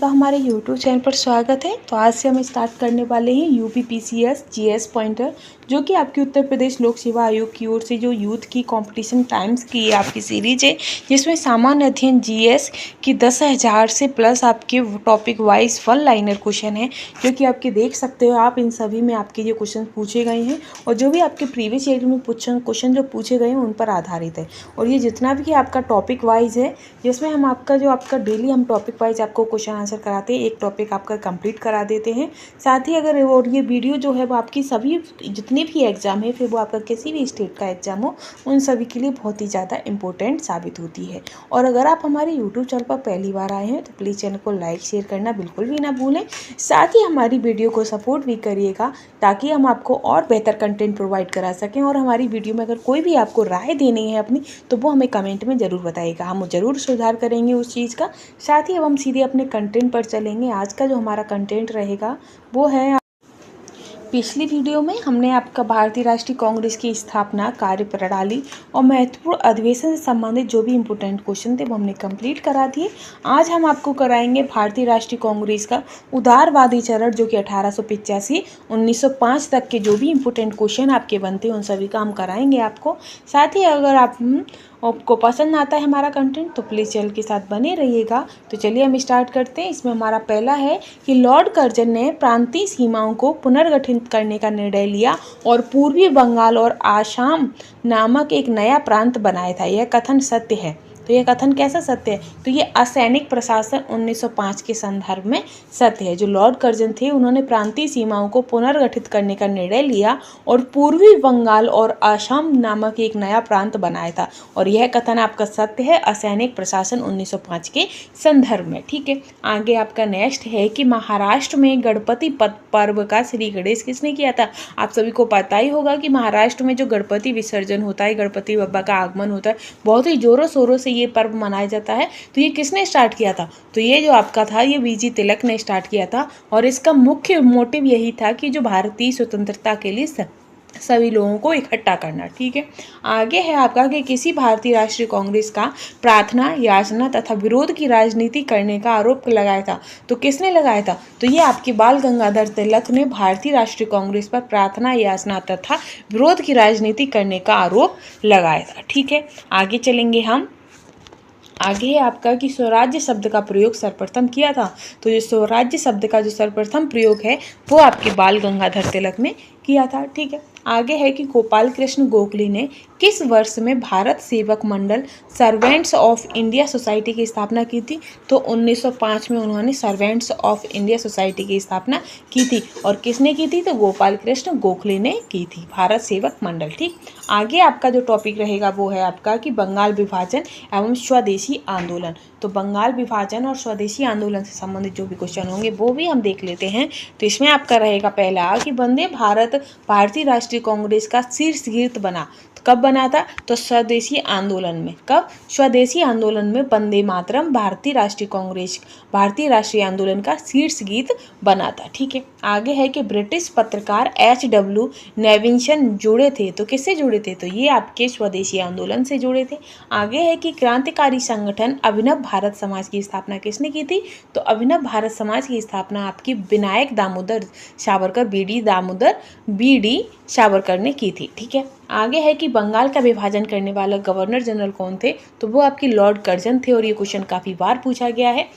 का हमारे YouTube channel पर स्वागत है। तो आज से हम स्टार्ट करने वाले हैं यूपीपीसीएस जीएस पॉइंटर, जो कि आपकी उत्तर प्रदेश लोक सेवा आयोग की ओर से जो यूथ की कंपटीशन टाइम्स की आपकी सीरीज है, जिसमें सामान्य अध्ययन जीएस की 10,000 से प्लस आपके टॉपिक वाइज 1 लाइनर क्वेश्चन है, जो कि आपके देख सकते हो आप। इन सभी में आपके ये क्वेश्चन पूछे गए हैं और जो भी आपके प्रीवियस ईयर में क्वेश्चन जो पूछे गए हैं उन पर आधारित है। और ये जितना भी आपका टॉपिक वाइज है, जिसमें हम आपका डेली हम टॉपिक वाइज आपको क्वेश्चन आंसर कराते हैं, एक टॉपिक आपका कंप्लीट करा देते हैं। साथ ही अगर और ये वीडियो जो है वो आपकी सभी जितने भी एग्जाम है, फिर वो आपका किसी भी स्टेट का एग्जाम हो, उन सभी के लिए बहुत ही ज़्यादा इंपॉर्टेंट साबित होती है। और अगर आप हमारे यूट्यूब चैनल पर पहली बार आए हैं तो प्लीज़ चैनल को लाइक शेयर करना बिल्कुल भी ना भूलें। साथ ही हमारी वीडियो को सपोर्ट भी करिएगा, ताकि हम आपको और बेहतर कंटेंट प्रोवाइड करा सकें। और हमारी वीडियो में अगर कोई भी आपको राय देनी है अपनी, तो वो हमें कमेंट में ज़रूर बताइएगा, हम ज़रूर सुधार करेंगे उस चीज़ का। साथ ही अब हम सीधे अपने कंटेंट पर चलेंगे। आज का जो हमारा कंटेंट रहेगा वो है, पिछली वीडियो में हमने आपका भारतीय राष्ट्रीय कांग्रेस की स्थापना, कार्यप्रणाली और महत्वपूर्ण अधिवेशन से संबंधित जो भी इम्पोर्टेंट क्वेश्चन थे वो हमने कंप्लीट करा दिए। आज हम आपको कराएंगे भारतीय राष्ट्रीय कांग्रेस का उदारवादी चरण, जो कि 1885 1905 तक के जो भी इम्पोर्टेंट क्वेश्चन आपके बनते हैं उन सभी का हम कराएंगे आपको। साथ ही अगर आपको पसंद आता है हमारा कंटेंट तो प्लीज़ चैनल के साथ बने रहिएगा। तो चलिए हम स्टार्ट करते हैं। इसमें हमारा पहला है कि लॉर्ड कर्जन ने प्रांतीय सीमाओं को पुनर्गठित करने का निर्णय लिया और पूर्वी बंगाल और आसाम नामक एक नया प्रांत बनाया था। यह कथन सत्य है। तो यह कथन कैसा सत्य है? तो ये असैनिक प्रशासन 1905 के संदर्भ में सत्य है। जो लॉर्ड कर्जन थे, उन्होंने प्रांतीय सीमाओं को पुनर्गठित करने का निर्णय लिया और पूर्वी बंगाल और असम नामक एक नया प्रांत बनाया था। और यह कथन आपका सत्य है, असैनिक प्रशासन 1905 के संदर्भ में। ठीक है, आगे आपका नेक्स्ट है कि महाराष्ट्र में गणपति पर्व का श्री गणेश किसने किया था? आप सभी को पता ही होगा कि महाराष्ट्र में जो गणपति विसर्जन होता है, गणपति बप्पा का आगमन होता है, बहुत ही जोरों शोरों से ये पर्व मनाया जाता है। तो ये किसने स्टार्ट किया था? तो ये जो आपका था, ये वीजी तिलक ने स्टार्ट किया था। और इसका मुख्य मोटिव यही था कि जो भारतीय स्वतंत्रता के लिए सभी लोगों को इकट्ठा करना। ठीक है, आगे है आपका कि किसी भारतीय राष्ट्रीय कांग्रेस का प्रार्थना, याचना तथा विरोध की राजनीति करने का आरोप लगाया था। तो किसने लगाया था? तो ये आपके बाल गंगाधर तिलक ने भारतीय राष्ट्रीय कांग्रेस पर प्रार्थना, याचना तथा विरोध की राजनीति करने का आरोप लगाया था। ठीक है, आगे चलेंगे हम। आगे है आपका कि स्वराज्य शब्द का प्रयोग सर्वप्रथम किया था। तो ये स्वराज्य शब्द का जो सर्वप्रथम प्रयोग है वो आपके बाल गंगाधर तिलक ने किया था। ठीक है, आगे है कि गोपाल कृष्ण गोखले ने किस वर्ष में भारत सेवक मंडल सर्वेंट्स ऑफ इंडिया सोसाइटी की स्थापना की थी? तो 1905 में उन्होंने सर्वेंट्स ऑफ इंडिया सोसाइटी की स्थापना की थी। और किसने की थी? तो गोपाल कृष्ण गोखले ने की थी, भारत सेवक मंडल। ठीक, आगे आपका जो टॉपिक रहेगा वो है आपका कि बंगाल विभाजन एवं स्वदेशी आंदोलन। तो बंगाल विभाजन और स्वदेशी आंदोलन से संबंधित जो भी क्वेश्चन होंगे वो भी हम देख लेते हैं। तो इसमें आपका रहेगा पहला कि वंदे भारत भारतीय राष्ट्रीय कांग्रेस का शीर्ष गीत बना। तो कब बना था? तो स्वदेशी आंदोलन में। कब? स्वदेशी आंदोलन में वंदे मातरम भारतीय राष्ट्रीय कांग्रेस भारतीय राष्ट्रीय आंदोलन का शीर्ष गीत बना था। ठीक है, आगे है कि ब्रिटिश पत्रकार H.W. नेविंसन जुड़े थे। तो किससे जुड़े थे? तो ये आपके स्वदेशी आंदोलन से जुड़े थे। आगे है कि क्रांतिकारी संगठन अभिनव भारत समाज की स्थापना किसने की थी? तो अभिनव भारत समाज की स्थापना आपकी विनायक दामोदर सावरकर बी.डी. सावरकर ने की थी। ठीक है, आगे है कि बंगाल का विभाजन करने वाला गवर्नर जनरल कौन थे? तो वो आपके लॉर्ड कर्जन थे। और ये क्वेश्चन काफ़ी बार पूछा गया है।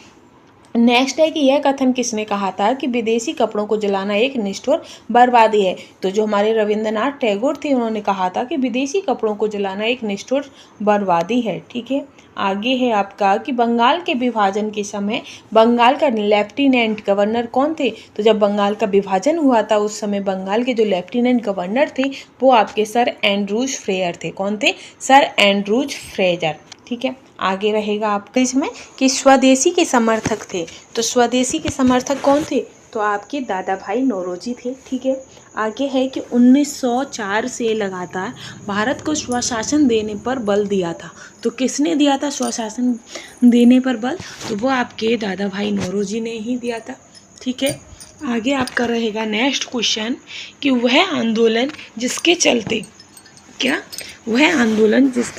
नेक्स्ट है कि यह कथन किसने कहा था कि विदेशी कपड़ों को जलाना एक निष्ठुर बर्बादी है? तो जो हमारे रविंद्रनाथ टैगोर थे, उन्होंने कहा था कि विदेशी कपड़ों को जलाना एक निष्ठुर बर्बादी है। ठीक है, आगे है आपका कि बंगाल के विभाजन के समय बंगाल का लेफ्टिनेंट गवर्नर कौन थे? तो जब बंगाल का विभाजन हुआ था उस समय बंगाल के जो लेफ्टिनेंट गवर्नर थे वो आपके सर एंड्रूज फ्रेयर थे। कौन थे? Sir Andrews Fraser. ठीक है, आगे रहेगा आपके इसमें कि स्वदेशी के समर्थक थे। तो स्वदेशी के समर्थक कौन थे? तो आपके दादा भाई नौरोजी थे। ठीक है, आगे है कि 1904 से लगातार भारत को स्वशासन देने पर बल दिया था। तो किसने दिया था स्वशासन देने पर बल? तो वो आपके दादा भाई नौरोजी ने ही दिया था। ठीक है, आगे आपका रहेगा नेक्स्ट क्वेश्चन कि वह आंदोलन जिसके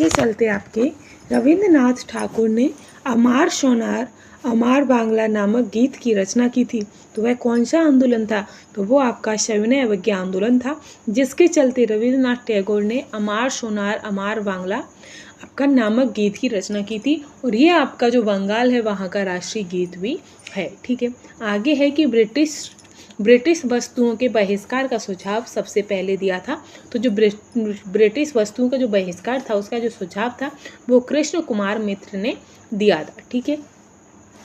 चलते आपके रविंद्रनाथ ठाकुर ने अमर अमार बांग्ला नामक गीत की रचना की थी। तो वह कौन सा आंदोलन था? तो वो आपका सविनय अवज्ञा आंदोलन था, जिसके चलते रविन्द्रनाथ टैगोर ने अमार सोनार अमार बांग्ला आपका नामक गीत की रचना की थी। और ये आपका जो बंगाल है वहाँ का राष्ट्रीय गीत भी है। ठीक है, आगे है कि ब्रिटिश वस्तुओं के बहिष्कार का सुझाव सबसे पहले दिया था। तो जो ब्रिटिश वस्तुओं का जो बहिष्कार था उसका जो सुझाव था वो कृष्ण कुमार मित्र ने दिया था। ठीक है,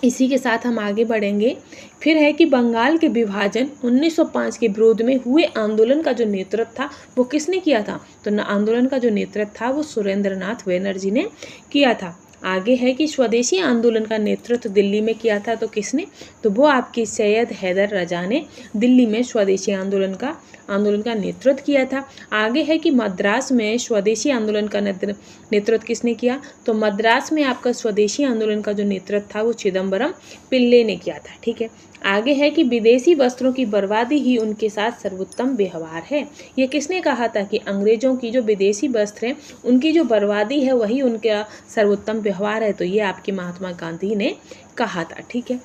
इसी के साथ हम आगे बढ़ेंगे। फिर है कि बंगाल के विभाजन 1905 के विरोध में हुए आंदोलन का जो नेतृत्व था वो किसने किया था? तो आंदोलन का जो नेतृत्व था वो सुरेंद्रनाथ बनर्जी ने किया था। आगे है कि स्वदेशी आंदोलन का नेतृत्व दिल्ली में किया था। तो किसने? तो वो आपकी सैयद हैदर रजा ने दिल्ली में स्वदेशी आंदोलन का नेतृत्व किया था। आगे है कि मद्रास में स्वदेशी आंदोलन का नेतृत्व किसने किया? तो मद्रास में आपका स्वदेशी आंदोलन का जो नेतृत्व था वो चिदम्बरम पिल्ले ने किया था। ठीक है, आगे है कि विदेशी वस्त्रों की बर्बादी ही उनके साथ सर्वोत्तम व्यवहार है। ये किसने कहा था कि अंग्रेजों की जो विदेशी वस्त्र हैं उनकी जो बर्बादी है वही उनका सर्वोत्तम व्यवहार है? तो ये आपके महात्मा गांधी ने कहा था। ठीक है,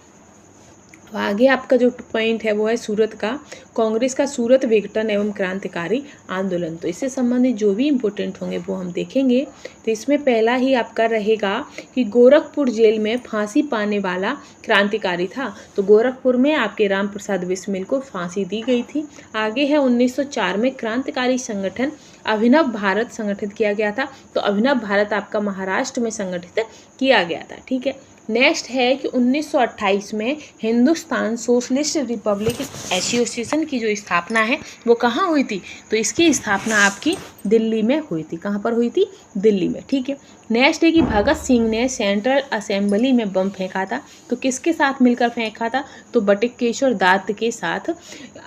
तो आगे आपका जो पॉइंट है वो है सूरत का कांग्रेस का सूरत विघटन एवं क्रांतिकारी आंदोलन। तो इससे संबंधित जो भी इम्पोर्टेंट होंगे वो हम देखेंगे। तो इसमें पहला ही आपका रहेगा कि गोरखपुर जेल में फांसी पाने वाला क्रांतिकारी था। तो गोरखपुर में आपके राम प्रसाद बिस्मिल को फांसी दी गई थी। आगे है 1904 में क्रांतिकारी संगठन अभिनव भारत संगठित किया गया था। तो अभिनव भारत आपका महाराष्ट्र में संगठित किया गया था। ठीक है, नेक्स्ट है कि 1928 में हिंदुस्तान सोशलिस्ट रिपब्लिक एसोसिएशन की जो स्थापना है वो कहाँ हुई थी? तो इसकी स्थापना आपकी दिल्ली में हुई थी। कहाँ पर हुई थी? दिल्ली में। ठीक है, नेक्स्ट है कि भगत सिंह ने सेंट्रल असेंबली में बम फेंका था। तो किसके साथ मिलकर फेंका था? तो बटुकेश्वर दत्त के साथ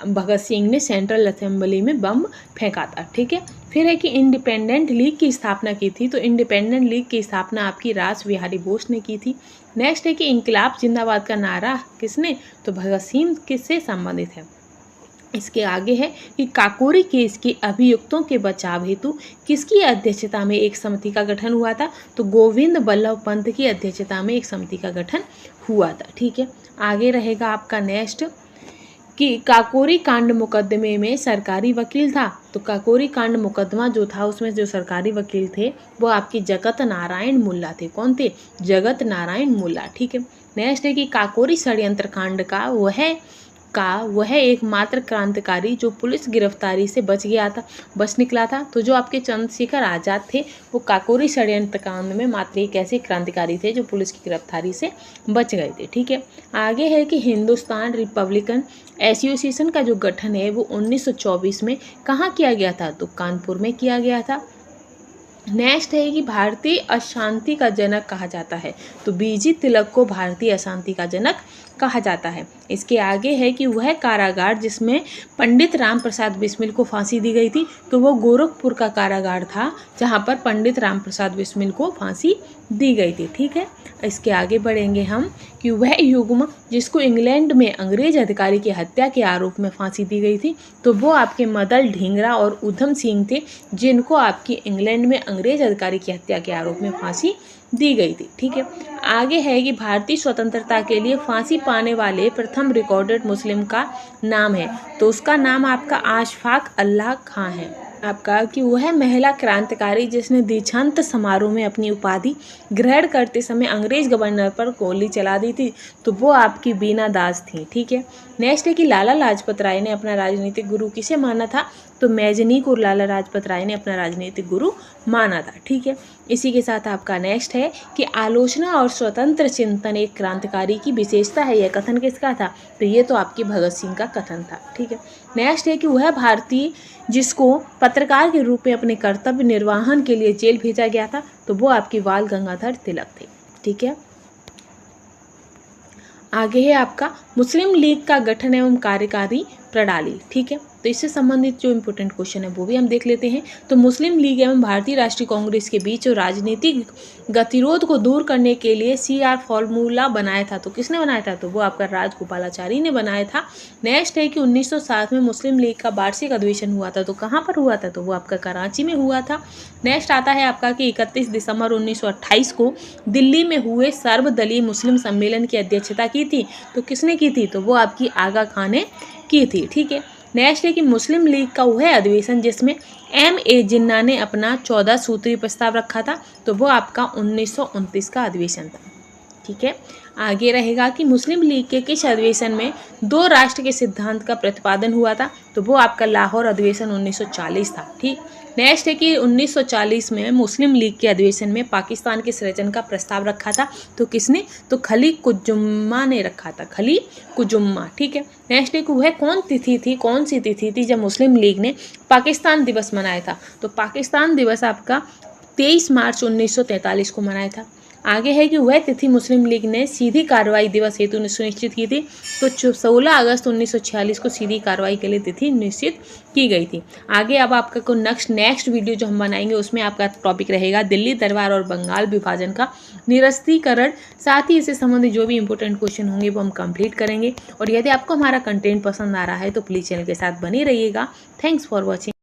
भगत सिंह ने सेंट्रल असेंबली में बम फेंका था। ठीक है, फिर है कि इंडिपेंडेंट लीग की स्थापना की थी। तो इंडिपेंडेंट लीग की स्थापना आपकी रास बिहारी बोस ने की थी। नेक्स्ट है कि इंकलाब जिंदाबाद का नारा किसने? तो भगत सिंह किससे संबंधित है? इसके आगे है कि काकोरी केस के अभियुक्तों के बचाव हेतु किसकी अध्यक्षता में एक समिति का गठन हुआ था? तो गोविंद बल्लभ पंत की अध्यक्षता में एक समिति का गठन हुआ था। ठीक है, आगे रहेगा आपका नेक्स्ट कि काकोरी कांड मुकदमे में सरकारी वकील था। तो काकोरी कांड मुकदमा जो था उसमें जो सरकारी वकील थे वो आपके जगत नारायण मुल्ला थे। कौन थे? जगत नारायण मुल्ला। ठीक है, नेक्स्ट है कि काकोरी षड्यंत्र कांड का वह एकमात्र क्रांतिकारी जो पुलिस गिरफ्तारी से बच निकला था। तो जो आपके चंद्रशेखर आज़ाद थे वो काकोरी षड्यंत्र कांड में मात्र एक ऐसे क्रांतिकारी थे जो पुलिस की गिरफ्तारी से बच गए थे। ठीक है, आगे है कि हिंदुस्तान रिपब्लिकन एसोसिएशन का जो गठन है वो 1924 में कहाँ किया गया था? तो कानपुर में किया गया था। नेक्स्ट है कि भारतीय अशांति का जनक कहा जाता है। तो बीजी तिलक को भारतीय अशांति का जनक कहा जाता है। इसके आगे है कि वह कारागार जिसमें पंडित राम प्रसाद बिस्मिल को फांसी दी गई थी तो वो गोरखपुर का कारागार था जहाँ पर पंडित राम प्रसाद बिस्मिल को फांसी दी गई थी। ठीक है, इसके आगे बढ़ेंगे हम कि वह युग्म जिसको इंग्लैंड में अंग्रेज अधिकारी की हत्या के आरोप में फांसी दी गई थी तो वो आपके मदन ढींगरा और उधम सिंह थे जिनको आपकी इंग्लैंड में अंग्रेज अधिकारी की हत्या के आरोप में फांसी दी गई थी। ठीक है, आगे है कि भारतीय स्वतंत्रता के लिए फांसी पाने वाले प्रथम रिकॉर्डेड मुस्लिम का नाम है। तो उसका नाम आपका अशफाक उल्लाह खां है। आपका कि वह महिला क्रांतिकारी जिसने दीक्षांत समारोह में अपनी उपाधि ग्रहण करते समय अंग्रेज गवर्नर पर गोली चला दी थी तो वो आपकी बीना दास थी। ठीक है, नेक्स्ट है कि लाला लाजपत राय ने अपना राजनीतिक गुरु किसे माना था? तो मैजनी को लाला लाजपत राय ने अपना राजनीतिक गुरु माना था। ठीक है, इसी के साथ आपका नेक्स्ट है कि आलोचना और स्वतंत्र चिंतन एक क्रांतिकारी की विशेषता है। यह कथन किसका था? तो ये तो आपकी भगत सिंह का कथन था। ठीक है, नेक्स्ट है कि वह भारतीय जिसको पत्रकार के रूप में अपने कर्तव्य निर्वहन के लिए जेल भेजा गया था तो वो आपकी बाल गंगाधर तिलक थे। ठीक है, आगे है आपका मुस्लिम लीग का गठन एवं कार्यकारी प्रणाली। ठीक है, तो इससे संबंधित जो इम्पोर्टेंट क्वेश्चन है वो भी हम देख लेते हैं। तो मुस्लिम लीग एवं भारतीय राष्ट्रीय कांग्रेस के बीच जो राजनीतिक गतिरोध को दूर करने के लिए CR फॉर्मूला बनाया था, तो किसने बनाया था? तो वो आपका राजगोपालाचारी ने बनाया था। नेक्स्ट है कि 1907 में मुस्लिम लीग का वार्षिक अधिवेशन हुआ था, तो कहाँ पर हुआ था? तो वो आपका कराची में हुआ था। नेक्स्ट आता है आपका कि 31 दिसंबर 1928 को दिल्ली में हुए सर्वदलीय मुस्लिम सम्मेलन की अध्यक्षता की थी, तो किसने की थी? तो वो आपकी आगा खान ने की थी। ठीक है, नेक्स्ट है कि मुस्लिम लीग का वह अधिवेशन जिसमें MA जिन्ना ने अपना 14 सूत्री प्रस्ताव रखा था, तो वो आपका 1929 का अधिवेशन था। ठीक है, आगे रहेगा कि मुस्लिम लीग के किस अधिवेशन में दो राष्ट्र के सिद्धांत का प्रतिपादन हुआ था, तो वो आपका लाहौर अधिवेशन 1940 था। ठीक, नेक्स्ट है कि 1940 में मुस्लिम लीग के अधिवेशन में पाकिस्तान के सृजन का प्रस्ताव रखा था, तो किसने? तो खली कुजुम्मा ने रखा था, खली कुजुम्मा। ठीक है, नेक्स्ट है कि वह कौन सी तिथि थी जब मुस्लिम लीग ने पाकिस्तान दिवस मनाया था? तो पाकिस्तान दिवस आपका 23 मार्च 1943 को मनाया था। आगे है कि वह तिथि मुस्लिम लीग ने सीधी कार्रवाई दिवस हेतु सुनिश्चित की थी, तो 16 अगस्त 1946 को सीधी कार्रवाई के लिए तिथि निश्चित की गई थी। आगे अब आपका को नेक्स्ट वीडियो जो हम बनाएंगे उसमें आपका टॉपिक रहेगा दिल्ली दरबार और बंगाल विभाजन का निरस्तीकरण। साथ ही इससे संबंधित जो भी इंपॉर्टेंट क्वेश्चन होंगे वो हम कंप्लीट करेंगे। और यदि आपको हमारा कंटेंट पसंद आ रहा है तो प्लीज़ चैनल के साथ बने रहिएगा। Thanks for watching.